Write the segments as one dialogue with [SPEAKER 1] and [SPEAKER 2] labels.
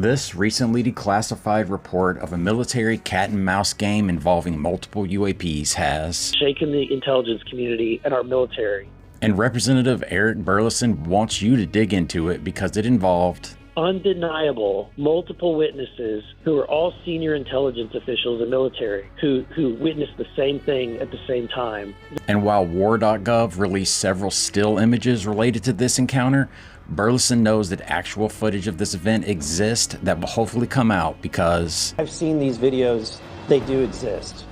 [SPEAKER 1] This recently declassified report of a military cat-and-mouse game involving multiple UAPs has
[SPEAKER 2] shaken the intelligence community and our military.
[SPEAKER 1] And Representative Eric Burleson wants you to dig into it because it involved
[SPEAKER 2] undeniable multiple witnesses who are all senior intelligence officials in the military who witnessed the same thing at the same time.
[SPEAKER 1] And while War.gov released several still images related to this encounter, Burleson knows that actual footage of this event exists that will hopefully come out because
[SPEAKER 3] I've seen these videos, they do exist.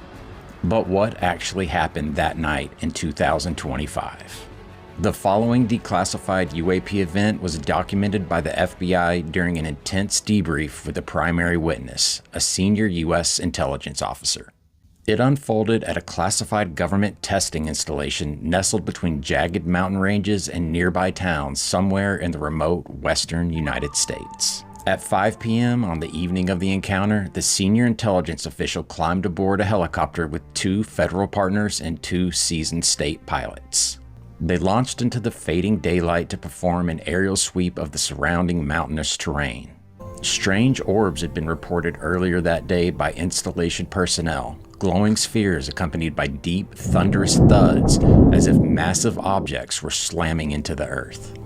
[SPEAKER 1] But what actually happened that night in 2025? The following declassified UAP event was documented by the FBI during an intense debrief with the primary witness, a senior U.S. intelligence officer. It unfolded at a classified government testing installation nestled between jagged mountain ranges and nearby towns somewhere in the remote western United States. At 5 p.m. on the evening of the encounter, the senior intelligence official climbed aboard a helicopter with 2 federal partners and 2 seasoned state pilots. They launched into the fading daylight to perform an aerial sweep of the surrounding mountainous terrain. Strange orbs had been reported earlier that day by installation personnel, glowing spheres accompanied by deep, thunderous thuds as if massive objects were slamming into the earth.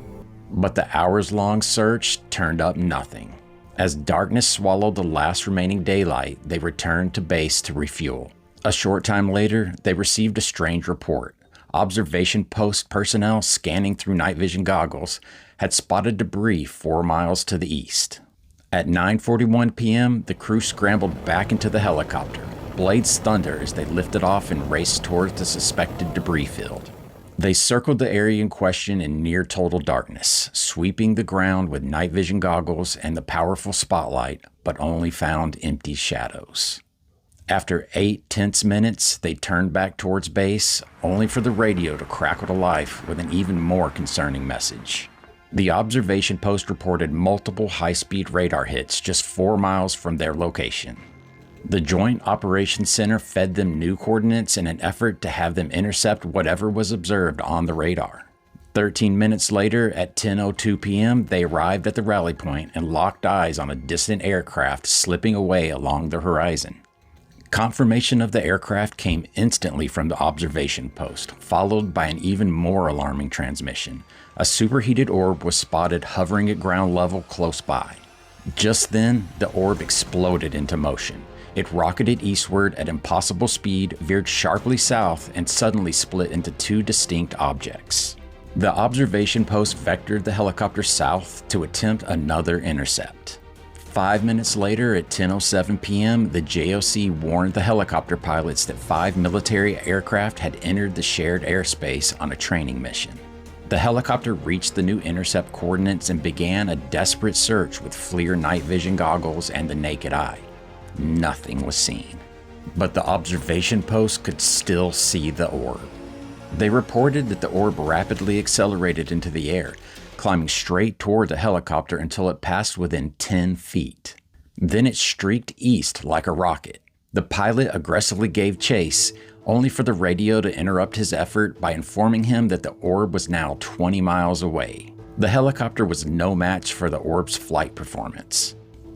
[SPEAKER 1] But the hours-long search turned up nothing. As darkness swallowed the last remaining daylight, they returned to base to refuel. A short time later, they received a strange report. Observation post personnel scanning through night vision goggles had spotted debris 4 miles to the east. At 9:41 p.m., the crew scrambled back into the helicopter. Blades thunder as they lifted off and raced towards the suspected debris field. They circled the area in question in near total darkness, sweeping the ground with night vision goggles and the powerful spotlight, but only found empty shadows. After 8 tense minutes, they turned back towards base, only for the radio to crackle to life with an even more concerning message. The observation post reported multiple high-speed radar hits just 4 miles from their location. The Joint Operations Center fed them new coordinates in an effort to have them intercept whatever was observed on the radar. 13 minutes later, at 10:02 p.m., they arrived at the rally point and locked eyes on a distant aircraft slipping away along the horizon. Confirmation of the aircraft came instantly from the observation post, followed by an even more alarming transmission. A superheated orb was spotted hovering at ground level close by. Just then, the orb exploded into motion. It rocketed eastward at impossible speed, veered sharply south, and suddenly split into 2 distinct objects. The observation post vectored the helicopter south to attempt another intercept. 5 minutes later, at 10:07 p.m., the JOC warned the helicopter pilots that 5 military aircraft had entered the shared airspace on a training mission. The helicopter reached the new intercept coordinates and began a desperate search with FLIR night vision goggles and the naked eye. Nothing was seen, but the observation post could still see the orb. They reported that the orb rapidly accelerated into the air, climbing straight toward the helicopter until it passed within 10 feet. Then it streaked east like a rocket. The pilot aggressively gave chase, only for the radio to interrupt his effort by informing him that the orb was now 20 miles away. The helicopter was no match for the orb's flight performance.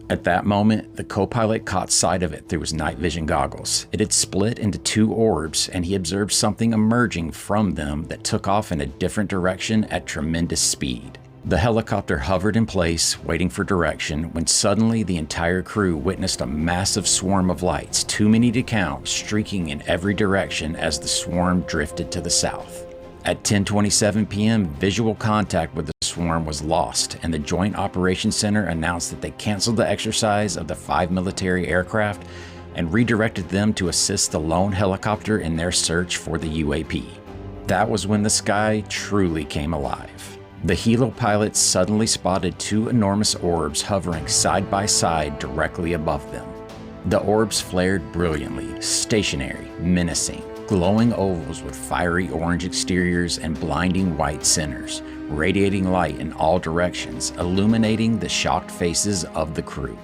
[SPEAKER 1] At that moment, the co-pilot caught sight of it through his night vision goggles. It had split into 2 orbs, and he observed something emerging from them that took off in a different direction at tremendous speed. The helicopter hovered in place, waiting for direction, when suddenly the entire crew witnessed a massive swarm of lights, too many to count, streaking in every direction as the swarm drifted to the south. At 10:27 p.m., visual contact with the swarm was lost, and the Joint Operations Center announced that they canceled the exercise of the 5 military aircraft and redirected them to assist the lone helicopter in their search for the UAP. That was when the sky truly came alive. The helo pilots suddenly spotted 2 enormous orbs hovering side by side directly above them. The orbs flared brilliantly, stationary, menacing. Glowing ovals with fiery orange exteriors and blinding white centers, radiating light in all directions, illuminating the shocked faces of the crew.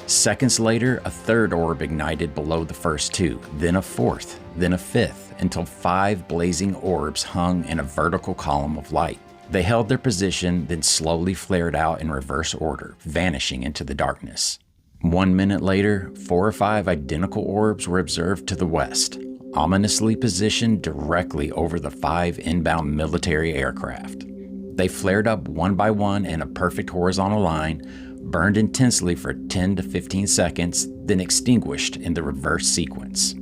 [SPEAKER 1] Seconds later, a 3rd orb ignited below the first 2, then a 4th, then a 5th, until 5 blazing orbs hung in a vertical column of light. They held their position, then slowly flared out in reverse order, vanishing into the darkness. 1 minute later, 4 or 5 identical orbs were observed to the west, ominously positioned directly over the 5 inbound military aircraft. They flared up one by one in a perfect horizontal line, burned intensely for 10 to 15 seconds, then extinguished in the reverse sequence.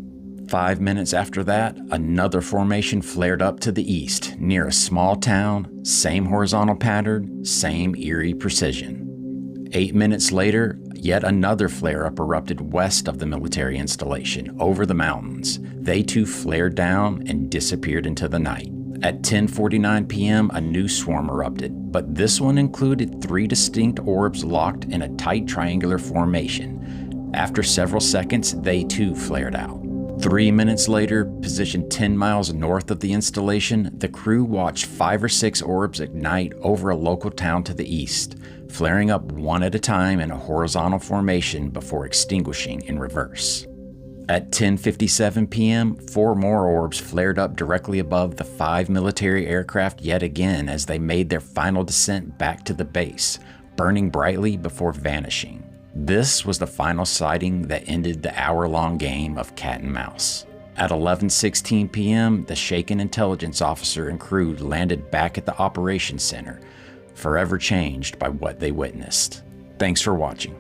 [SPEAKER 1] 5 minutes after that, another formation flared up to the east, near a small town, same horizontal pattern, same eerie precision. 8 minutes later, yet another flare-up erupted west of the military installation, over the mountains. They too flared down and disappeared into the night. At 10:49 p.m., a new swarm erupted, but this one included 3 distinct orbs locked in a tight triangular formation. After several seconds, they too flared out. 3 minutes later, positioned 10 miles north of the installation, the crew watched 5 or 6 orbs ignite over a local town to the east, flaring up one at a time in a horizontal formation before extinguishing in reverse. At 10:57 p.m., 4 more orbs flared up directly above the 5 military aircraft yet again as they made their final descent back to the base, burning brightly before vanishing. This was the final sighting that ended the hour-long game of cat and mouse. At 11:16 p.m., the shaken intelligence officer and crew landed back at the operations center, forever changed by what they witnessed. Thanks for watching.